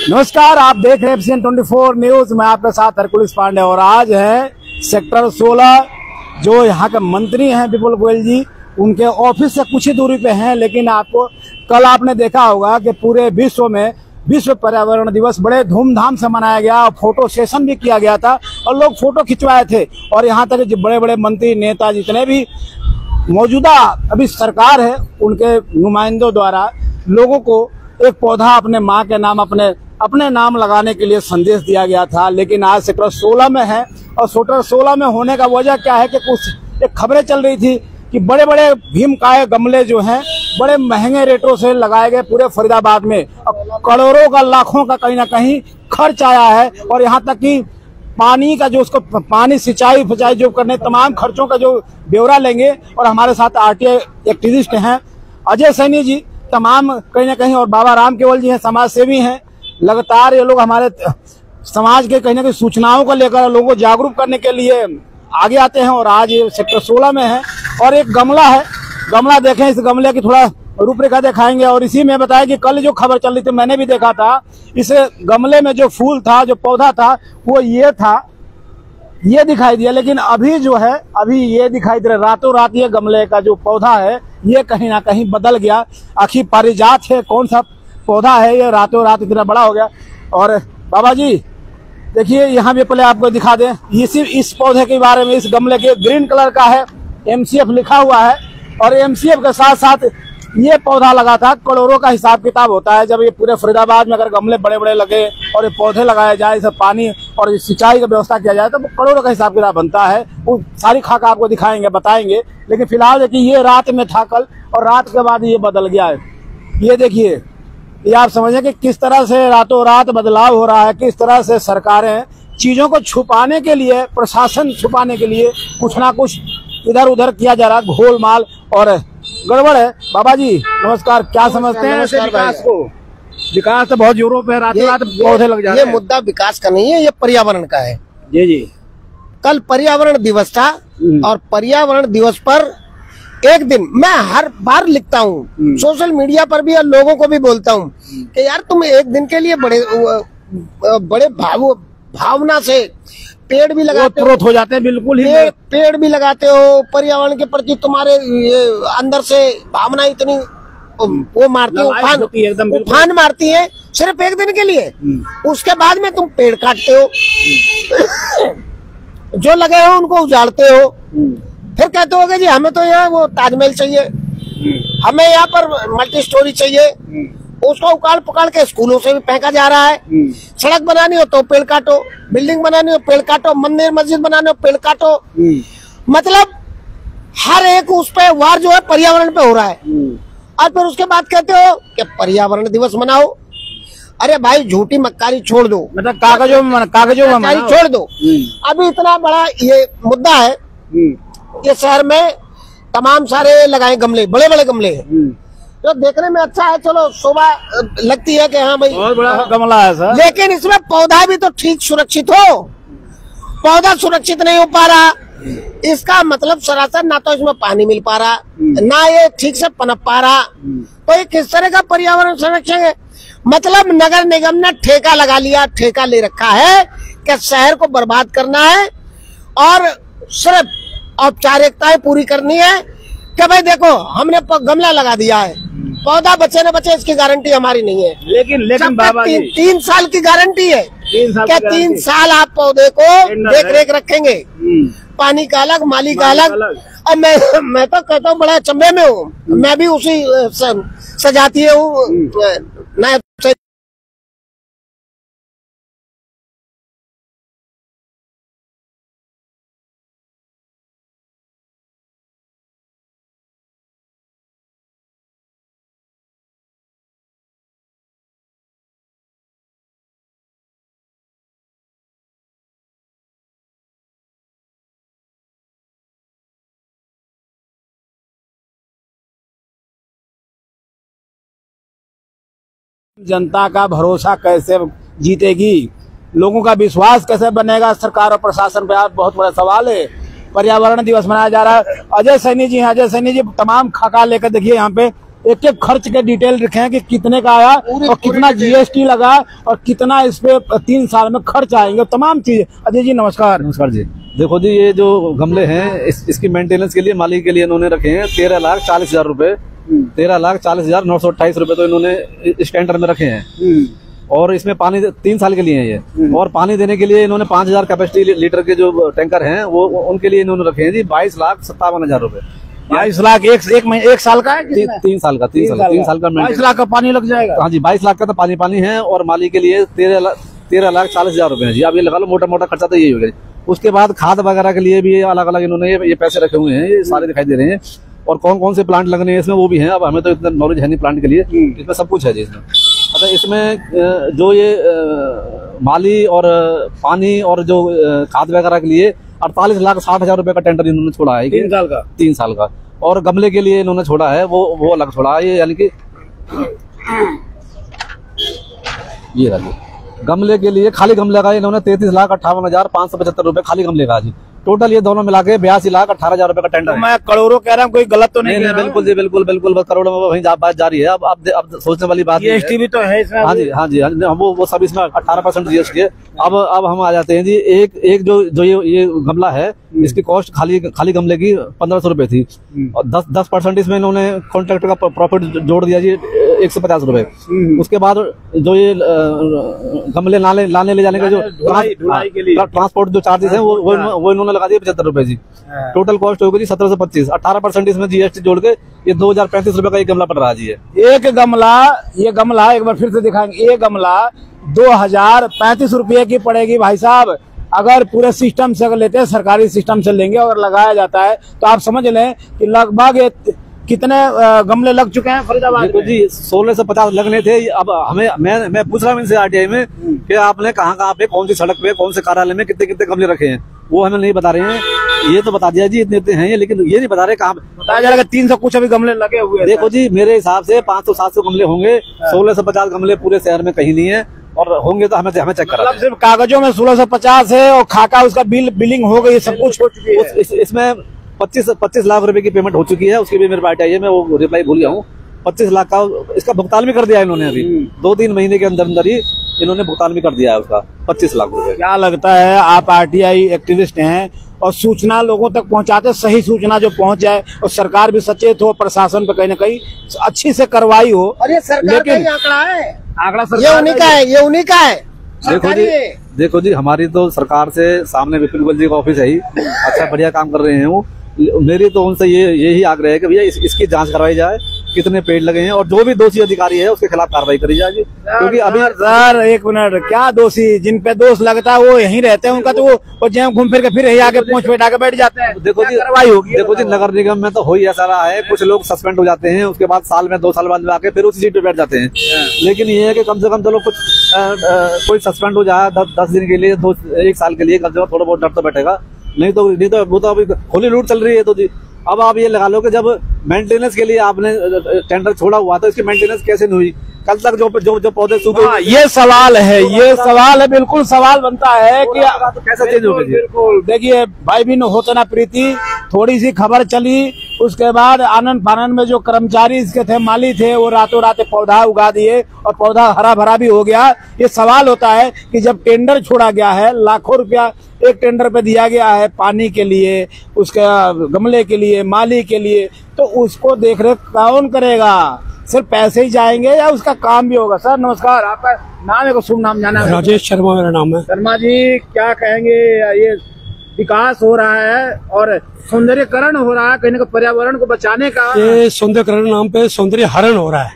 नमस्कार, आप देख रहे हैं एफसीएन 24 न्यूज। मैं आपके साथ हरकुलिस पांडे और आज है सेक्टर 16 जो यहाँ के मंत्री हैं विपुल गोयल जी, उनके ऑफिस से कुछ ही दूरी पे हैं। लेकिन आपको कल आपने देखा होगा कि पूरे विश्व में विश्व पर्यावरण दिवस बड़े धूमधाम से मनाया गया और फोटो सेशन भी किया गया था और लोग फोटो खिंचवाए थे। और यहाँ तक बड़े बड़े मंत्री नेता जितने भी मौजूदा अभी सरकार है उनके नुमाइंदों द्वारा लोगों को एक पौधा अपने माँ के नाम अपने नाम लगाने के लिए संदेश दिया गया था। लेकिन आज सेक्टर 16 में है और सेक्टर 16 में होने का वजह क्या है कि कुछ एक खबरें चल रही थी कि बड़े बड़े भीमकाय गमले जो हैं बड़े महंगे रेटों से लगाए गए पूरे फरीदाबाद में, करोड़ों का लाखों का कहीं ना कहीं खर्च आया है। और यहाँ तक कि पानी का जो उसको पानी सिंचाई जो करने तमाम खर्चों का जो ब्यौरा लेंगे। और हमारे साथ आरटीआई एक्टिविस्ट हैं अजय सैनी जी, तमाम कहीं ना कहीं, और बाबा राम केवल जी हैं, समाज सेवी हैं। लगातार ये लोग हमारे समाज के कहीं ना कहीं सूचनाओं को लेकर लोगों को जागरूक करने के लिए आगे आते हैं। और आज ये सेक्टर 16 में है और एक गमला है, गमला देखें, इस गमले की थोड़ा रूपरेखा दिखाएंगे। और इसी में बताया कि कल जो खबर चल रही थी मैंने भी देखा था, इस गमले में जो फूल था, जो पौधा था, वो ये था, ये दिखाई दिया। लेकिन अभी जो है अभी ये दिखाई दे रहा, रातों रात ये गमले का जो पौधा है ये कहीं ना कहीं बदल गया। आखिर पारिजात है, कौन सा पौधा है, ये रातों रात इतना बड़ा हो गया। और बाबा जी देखिए यहाँ भी पहले आपको दिखा दें, इस पौधे के बारे में, इस गमले के ग्रीन कलर का है, एमसीएफ लिखा हुआ है। और एमसीएफ के साथ साथ ये पौधा लगा था, करोड़ों का हिसाब किताब होता है जब ये पूरे फरीदाबाद में अगर गमले बड़े बड़े लगे और ये पौधे लगाए जाए, इसे पानी और सिंचाई की व्यवस्था किया जाए तो करोड़ों का हिसाब किताब बनता है। वो सारी खाक आपको दिखाएंगे, बताएंगे। लेकिन फिलहाल देखिए ये रात में था कल और रात के बाद ये बदल गया है। ये देखिए, ये आप समझें कि किस तरह से रातों रात बदलाव हो रहा है, किस तरह से सरकारें चीजों को छुपाने के लिए, प्रशासन छुपाने के लिए कुछ ना कुछ इधर उधर किया जा रहा है, घोलमाल और गड़बड़ है। बाबा जी नमस्कार, क्या समझते हैं ऐसे विकास को? विकास तो बहुत जोरों पे रात रात पौधे लग जा रहे हैं। ये मुद्दा विकास का नहीं है, ये पर्यावरण का है। जी जी, कल पर्यावरण दिवस था और पर्यावरण दिवस पर एक दिन मैं हर बार लिखता हूँ, सोशल मीडिया पर भी और लोगों को भी बोलता हूँ कि यार तुम एक दिन के लिए बड़े भावना से पेड़ भी लगाते हो जाते हैं, बिल्कुल ही पेड़ भी लगाते हो, पर्यावरण के प्रति तुम्हारे अंदर से भावना इतनी वो मारती है, उफान मारती है सिर्फ एक दिन के लिए। उसके बाद में तुम पेड़ काटते हो, जो लगे हो उनको उजाड़ते हो, फिर कहते हो कि जी हमें तो यहाँ वो ताजमहल चाहिए, हमें यहाँ पर मल्टी स्टोरी चाहिए, उसको उखाड़ पकड़ के स्कूलों से भी फेंका जा रहा है। सड़क बनानी हो तो पेड़ काटो, बिल्डिंग बनानी हो पेड़ काटो, मंदिर मस्जिद बनाने हो पेड़ काटो। मतलब हर एक उस पे वार जो है पर्यावरण पे हो रहा है। और फिर उसके बाद कहते हो कि पर्यावरण दिवस मनाओ। अरे भाई झूठी मक्कारी छोड़ दो, मतलब कागजों मक्कारी छोड़ दो। अभी इतना बड़ा ये मुद्दा है, ये शहर में तमाम सारे लगाए गमले, बड़े बड़े गमले हैं जो देखने में अच्छा है, चलो शोभा लगती है कि हाँ भाई बहुत बड़ा गमला है सर। लेकिन इसमें पौधा भी तो ठीक सुरक्षित हो, पौधा सुरक्षित नहीं हो पा रहा। इसका मतलब सरासर ना तो इसमें पानी मिल पा रहा, ना ये ठीक से पनप पा रहा। तो ये किस तरह का पर्यावरण संरक्षण है? मतलब नगर निगम ने ठेका लगा लिया, ठेका ले रखा है कि शहर को बर्बाद करना है और सिर्फ औपचारिकताएं पूरी करनी है कि भाई देखो हमने गमला लगा दिया है, पौधा बचे न बचे इसकी गारंटी हमारी नहीं है। लेकिन बाबा जी 3 साल की गारंटी है क्या? 3 साल आप पौधे को देख रेख रखेंगे, पानी का अलग, माली का अलग। और मैं तो कहता हूँ बड़ा चंबे में हूँ, मैं भी उसी सजातीय हूँ। जनता का भरोसा कैसे जीतेगी, लोगों का विश्वास कैसे बनेगा सरकार और प्रशासन पे, आप बहुत बड़ा सवाल है। पर्यावरण दिवस मनाया जा रहा है। अजय सैनी जी हैं, अजय सैनी जी तमाम खाका लेकर देखिए यहाँ पे एक एक खर्च के डिटेल लिखे हैं कि कितने का आया और कितना जीएसटी लगा और कितना इस पे 3 साल में खर्च आएंगे, तमाम चीजें। अजय जी नमस्कार। नमस्कार जी। देखो जी, ये जो गमले हैं इसकी मेंटेनेंस के लिए माली के लिए इन्होंने रखे हैं 13,40,000 रुपए, 13,40,928 रुपए तो इन्होंने इस टेंडर में रखे हैं। और इसमें पानी 3 साल के लिए है ये, और पानी देने के लिए इन्होंने 5,000 कैपेसिटी लीटर के जो टैंकर हैं वो उनके लिए इन्होंने रखे हैं जी 22,57,000 रुपए। 22 लाख एक साल का है, 3 साल का 3 साल का 22 लाख का पानी लग जाएगा। हाँ जी, 22 लाख का तो पानी है, और माली के लिए 13,40,000 रुपए है जी। अब ये लगा लो मोटा मोटा खर्चा तो यही हो गया। उसके बाद खाद वगैरह के लिए भी अलग अलग इन्होंने ये पैसे रखे हुए हैं, ये सारे दिखाई दे रहे हैं। और कौन कौन से प्लांट लगने हैं इसमें वो भी हैं। अब हमें तो इतना नॉलेज है नहीं प्लांट के लिए, इसमें सब कुछ है जी इसमें। अच्छा, इसमें जो ये माली और पानी और जो खाद वगैरह के लिए 48,60,000 रुपए का टेंडर इन्होंने छोड़ा है 3 साल का। और गमले के लिए इन्होंने छोड़ा है वो अलग छोड़ा है, ये यानी कि ये रखिए गमले के लिए खाली गमले का इन्होंने 33,58,575 रुपए खाली गमले का जी। टोटल ये दोनों मिला के 82,18,000 रुपए का टेंडर है। मैं करोड़ों कह रहा हूँ, कोई गलत तो नहीं? बिल्कुल जी, बिल्कुल बस करोड़ों में वही बात जारी है। अब सोचने वाली बात जीएसटी भी तो है इसमें। हाँ जी, वो सब इसमें 18% जीएसटी है। अब हम आ जाते हैं जी, एक जो ये गमला है इसकी कॉस्ट खाली गमले की 1,500 रुपए थी, और 10% इसमें इन्होंने कॉन्ट्रैक्टर का प्रॉफिट जोड़ दिया जी 150 रुपए। उसके बाद जो ये गमले लाने ले जाने का जो ट्रांसपोर्ट जो चार्जेस है वो इन्होंने लगा दिए 75 रुपए जी। टोटल कॉस्ट होगी जी 1725। 18% इसमें जीएसटी जोड़ के ये 2,035 रुपए का एक गमला पड़ रहा है जी। ये गमला एक बार फिर से दिखाएंगे। ये गमला 2,035 रुपये की पड़ेगी भाई साहब। अगर पूरे सिस्टम से अगर लेते हैं, सरकारी सिस्टम से लेंगे और लगाया जाता है तो आप समझ लें कि लगभग कितने गमले लग चुके हैं फरीदाबाद में? जी 1650 लगने थे। अब मैं पूछ रहा हूँ इनसे आरटीआई में कि आपने कहाँ पे, कौन सी सड़क पे, कौन से कार्यालय में कितने गमले रखे हैं, वो हमें नहीं बता रहे हैं। ये तो बता दिया जी इतने हैं ये, लेकिन ये नहीं बता रहे कहाँ बताया जा रहा है 300 कुछ अभी गमले लगे हुए हैं। देखो जी, मेरे हिसाब से 500-700 गमले होंगे। 1650 गमले पूरे शहर में कहीं नहीं है, और होंगे तो हमें चेक करा। सिर्फ कागजों में 1650 है और खाका उसका बिलिंग हो गई, सब कुछ हो चुकी है। इसमें 25 लाख रुपए की पेमेंट हो चुकी है। उसकी भी मेरे पास आई है, मैं वो रिप्लाई भूल गया हूँ। 25 लाख का इसका भुगतान भी कर दिया है इन्होंने। अभी 2-3 महीने के अंदर ही इन्होंने भुगतान भी कर दिया है उसका 25 लाख रुपए। क्या लगता है, आप आरटीआई एक्टिविस्ट हैं और सूचना लोगों तक पहुंचाते, सही सूचना जो पहुंच जाए और सरकार भी सचेत हो, प्रशासन पे कहीं न कहीं अच्छी से कार्रवाई हो। और ये सरकार का ही आंकड़ा है, ये उन्हीं का है। देखो जी, हमारी तो सरकार से सामने विपिन गोयल जी का ऑफिस है ही, अच्छा बढ़िया काम कर रहे हैं वो। मेरी तो उनसे यही आग्रह है कि भैया इसकी जांच करवाई जाए, कितने पेड़ लगे हैं, और जो भी दोषी अधिकारी है उसके खिलाफ कार्रवाई करी जाएगी। क्योंकि अभी सर एक मिनट, क्या दोषी? जिन पे दोष लगता है वो यहीं रहते हैं, उनका तो वो जहाँ घूम फिर के फिर यही आके पूंछ बैठा के बैठ जाते हैं। देखो जी, कार्रवाई होगी। देखो जी, नगर निगम में तो हो ही ऐसा रहा है, कुछ लोग सस्पेंड हो जाते हैं, उसके बाद साल में 2 साल बाद आके फिर उसी सीट पे बैठ जाते हैं। लेकिन ये है कि कम से कम चलो कोई सस्पेंड हो जाए 10 दिन के लिए, 1 साल के लिए, कम से कम थोड़ा बहुत डर तो बैठेगा। नहीं तो वो तो अभी खुली लूट चल रही है। तो जी अब आप ये लगा लो कि जब मेंटेनेंस के लिए आपने टेंडर छोड़ा हुआ था, इसकी मेंटेनेंस कैसे नहीं हुई? कल तक जो पौधे सूखे, ये सवाल है, बिल्कुल सवाल बनता है कि तो कैसे चेंज होगा? बिल्कुल देखिए भाई भी होते ना प्रीति, थोड़ी सी खबर चली, उसके बाद आनंद फानंद में जो कर्मचारी इसके थे, माली थे, वो रातों रात पौधा उगा दिए और पौधा हरा भरा भी हो गया। ये सवाल होता है कि जब टेंडर छोड़ा गया है, लाखों रुपया एक टेंडर पे दिया गया है पानी के लिए, उसके गमले के लिए, माली के लिए, तो उसको देख रेख कौन करेगा? सिर्फ पैसे ही जाएंगे या उसका काम भी होगा? सर नमस्कार, आपका नाम है, शुभ नाम जाना है? राजेश शर्मा मेरा नाम है। शर्मा जी, क्या कहेंगे? ये विकास हो रहा है और सौंदर्यकरण हो रहा है, कहीं ना कहीं पर्यावरण को बचाने का। ये सौंदर्यकरण नाम पे सौंदर्य हरण हो रहा है।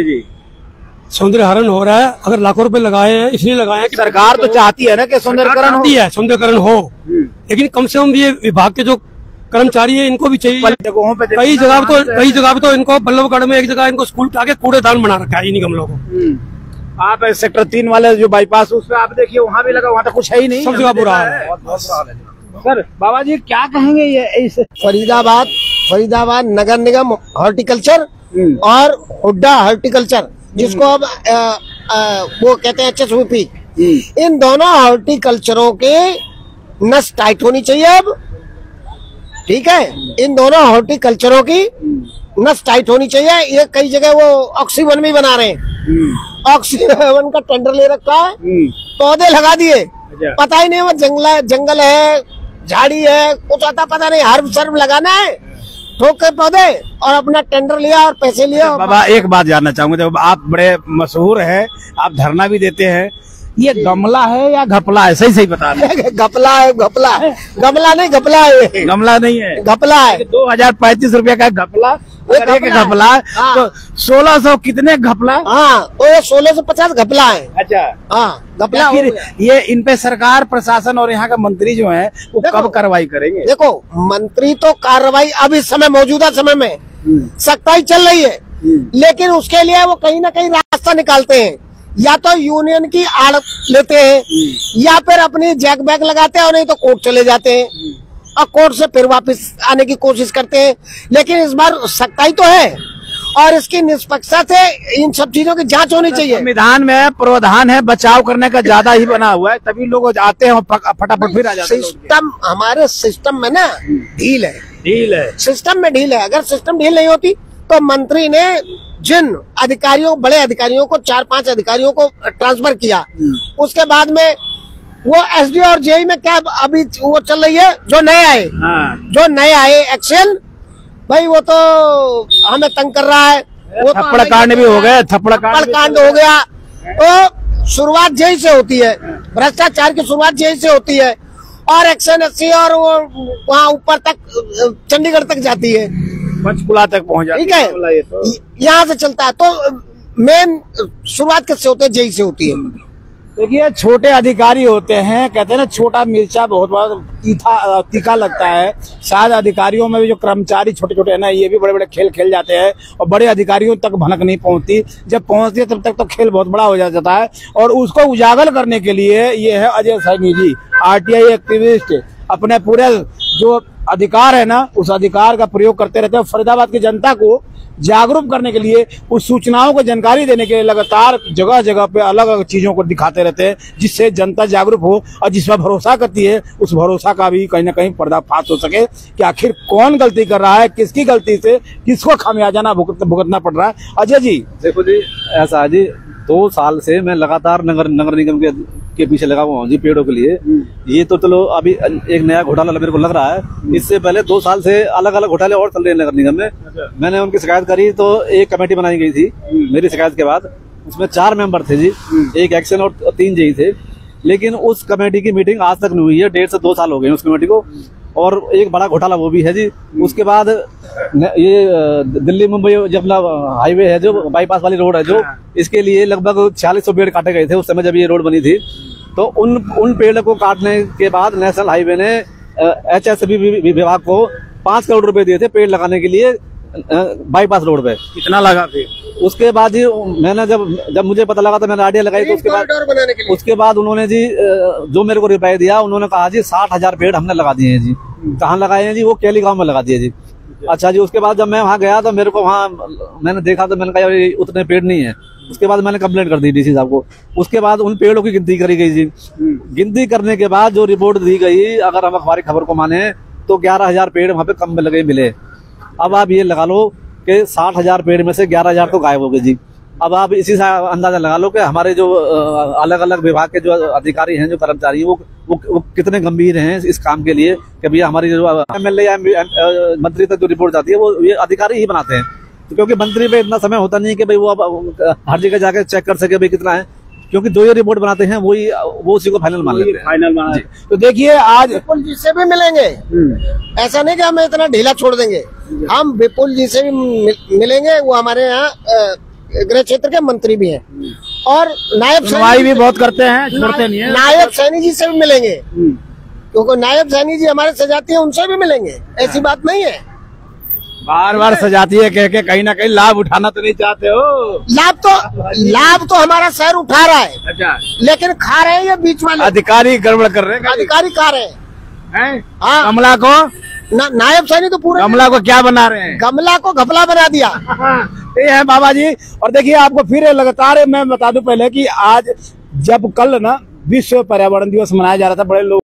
जी सौंदर्य हरण हो रहा है। अगर लाखों रुपए लगाए हैं, इसलिए लगाए हैं कि सरकार तो चाहती है ना कि सौंदर्यकरण हो, लेकिन कम से कम ये विभाग के जो कर्मचारी है इनको भी चाहिए। कई जगह पे तो इनको बल्लभगढ़ में एक जगह इनको स्कूल के आगे कूड़ेदान बना रखा है इन्हीं गमलों को। आप सेक्टर 3 वाले जो बाईपास, उस पर आप देखिए, वहाँ भी लगा, वहाँ तो कुछ है ही नहीं, सब जगह बुरा है। सर बाबा जी क्या कहेंगे ये इस फरीदाबाद नगर निगम हॉर्टिकल्चर और हुड्डा हॉर्टिकल्चर, जिसको अब वो कहते हैं HSVP, इन दोनों हॉर्टिकल्चरों के नस टाइट होनी चाहिए अब। ठीक है, इन दोनों हॉर्टिकल्चरों की नस टाइट होनी चाहिए। ये कई जगह वो ऑक्सीवन भी बना रहे हैं, ऑक्सीवन का टेंडर ले रखा है, पौधे लगा दिए, पता ही नहीं वो जंगल है, झाड़ी है, कुछ आता पता नहीं, हर्ब सर्ब लगाना है, ठोक के पौधे और अपना टेंडर लिया और पैसे लिए। बाबा एक बात जानना चाहूंगा, जब आप बड़े मशहूर है, आप धरना भी देते हैं, ये गमला है या घपला है? सही बता रहे हैं। घपला है, घपला है, गमला नहीं, घपला है। गमला नहीं है, घपला है। 2035 रुपया का घपला, एक घपला। हाँ। तो 1600 कितने घपला? हाँ, तो ये 1650 घपला है। अच्छा, हाँ, घपला। फिर ये इन पे सरकार प्रशासन और यहाँ का मंत्री जो है वो कब कार्रवाई करेंगे? देखो, मंत्री तो कार्रवाई अभी समय, मौजूदा समय में सख्ताई चल रही है, लेकिन उसके लिए वो कहीं ना कहीं रास्ता निकालते हैं, या तो यूनियन की आड़ लेते हैं या फिर अपनी जैक बैग लगाते हैं, और नहीं तो कोर्ट चले जाते हैं और कोर्ट से फिर वापस आने की कोशिश करते हैं। लेकिन इस बार सख्ताई तो है और इसकी निष्पक्षता से इन सब चीजों की जांच होनी चाहिए। संविधान में प्रावधान है बचाव करने का, ज्यादा ही बना हुआ है, तभी लोग आते हैं और फटाफट फिर आ जाते हैं। सिस्टम, हमारे सिस्टम में ना ढील है, सिस्टम में ढील है। अगर सिस्टम ढील नहीं होती तो मंत्री ने जिन अधिकारियों, बड़े अधिकारियों को, 4-5 अधिकारियों को ट्रांसफर किया, उसके बाद में वो एसडी और जेई में क्या अभी वो चल रही है, जो नए आए एक्शन, भाई वो तो हमें तंग कर रहा है, वो थप्पड़ कांड भी हो गए, थप्पड़ कांड हो गया। तो शुरुआत जेई से होती है, भ्रष्टाचार की शुरुआत जेई से होती है और एक्शन एससी और वो वहाँ ऊपर तक चंडीगढ़ तक जाती है, पंचकुला तक पहुंच जाती है। ठीक है, यहाँ से चलता है। तो मेन शुरुआत किससे होती है? जेई से होती है। देखिए, छोटे अधिकारी होते हैं, कहते हैं ना छोटा मिर्चा बहुत बड़ा तीखा लगता है। शायद अधिकारियों में भी जो कर्मचारी छोटे छोटे है ना, ये भी बड़े बड़े खेल खेल जाते हैं और बड़े अधिकारियों तक भनक नहीं पहुंचती। जब पहुंचती है तब तक तो खेल बहुत बड़ा हो जाता है। और उसको उजागर करने के लिए ये है अजय सैनी जी, आरटीआई एक्टिविस्ट, अपने पूरे जो अधिकार है ना, उस अधिकार का प्रयोग करते रहते हैं। फरीदाबाद की जनता को जागरूक करने के लिए, उस सूचनाओं को जानकारी देने के लिए लगातार जगह जगह पे अलग अलग चीजों को दिखाते रहते हैं, जिससे जनता जागरूक हो और जिस पर भरोसा करती है उस भरोसा का भी कहीं ना कहीं पर्दाफाश हो सके कि आखिर कौन गलती कर रहा है, किसकी गलती से किसको खामियाजा भुगतना पड़ रहा है। अजय जी, देखो जी, ऐसा है जी, 2 साल से मैं लगातार नगर निगम के पीछे लगा हुआ हूँ जी, पेड़ों के लिए। ये तो चलो अभी एक नया घोटाला मेरे को लग रहा है, इससे पहले 2 साल से अलग अलग घोटाले और चल रहे हैं नगर निगम में। मैंने उनकी शिकायत करी तो एक कमेटी बनाई गई थी मेरी शिकायत के बाद, उसमें 4 मेंबर थे जी, एक एक्शन और 3 जेई थे। लेकिन उस कमेटी की मीटिंग आज तक नहीं हुई है, 1.5 से 2 साल हो गए उस कमेटी को। और एक बड़ा घोटाला वो भी है जी। उसके बाद ये दिल्ली मुंबई जब हाईवे है, जो बाईपास वाली रोड है, जो इसके लिए लगभग 4600 पेड़ काटे गए थे उस समय जब ये रोड बनी थी। तो उन पेड़ को काटने के बाद नेशनल हाईवे ने HSB विभाग को 5 करोड़ रुपए दिए थे पेड़ लगाने के लिए बाईपास रोड पे। कितना लगा फिर? उसके बाद जी मैंने जब मुझे पता लगा तो मैंने आइडिया लगाई, तो उसके बाद उन्होंने जी जो मेरे को रिप्लाई दिया, उन्होंने कहा जी 60,000 पेड़ हमने लगा दिए हैं जी। कहाँ लगाए हैं जी? वो केली गांव में लगा दिए जी। अच्छा जी, उसके बाद जब मैं वहाँ गया तो मेरे को वहाँ मैंने देखा तो मैंने कहा उतने पेड़ नहीं है। उसके बाद मैंने कंप्लेंट कर दी डीसी साहब को। उसके बाद उन पेड़ों की गिनती करी गई जी। गिनती करने के बाद जो रिपोर्ट दी गई, अगर हम अखबारी खबर को माने तो 11,000 पेड़ वहाँ पे कम में लगे मिले। अब आप ये लगा लो कि 60,000 पेड़ में से 11,000 तो गायब हो गए जी। अब आप इसी से अंदाजा लगा लो कि हमारे जो अलग अलग विभाग के जो अधिकारी हैं, जो कर्मचारी, वो कितने गंभीर हैं इस काम के लिए कि भैया हमारी जो MLA या मंत्री तक जो रिपोर्ट जाती है वो ये अधिकारी ही बनाते हैं। तो क्योंकि मंत्री पे इतना समय होता नहीं है कि भाई वो हर जगह जाके चेक कर सके भाई कितना है, क्योंकि जो ये रिपोर्ट बनाते हैं वो उसी को फाइनल मान लेते हैं। तो देखिए, आज विपुल जी से भी मिलेंगे, ऐसा नहीं कि हम इतना ढीला छोड़ देंगे। हम विपुल जी से भी मिलेंगे, वो हमारे यहाँ गृह क्षेत्र के मंत्री भी हैं, और नायब सुनवाई भी बहुत करते हैं, छोड़ते नहीं है। नायब सैनी जी से भी मिलेंगे, क्योंकि नायब सैनी जी हमारे सजाती है, उनसे भी मिलेंगे। ऐसी बात नहीं है, बार बार सजाती है कह के कहीं ना कहीं लाभ उठाना तो नहीं चाहते हो? लाभ तो हमारा शहर उठा रहा है। अच्छा, लेकिन खा रहे हैं ये बीच वाले अधिकारी गड़बड़ कर रहे हैं। अधिकारी खा रहे हैं। हाँ, कमला को नायब सैनी तो पूरा गमला को क्या बना रहे हैं? गमला को घपला बना दिया। ये है बाबा जी। और देखिए, आपको फिर लगातार मैं बता दूं पहले कि आज जब कल ना विश्व पर्यावरण दिवस मनाया जा रहा था, बड़े लोग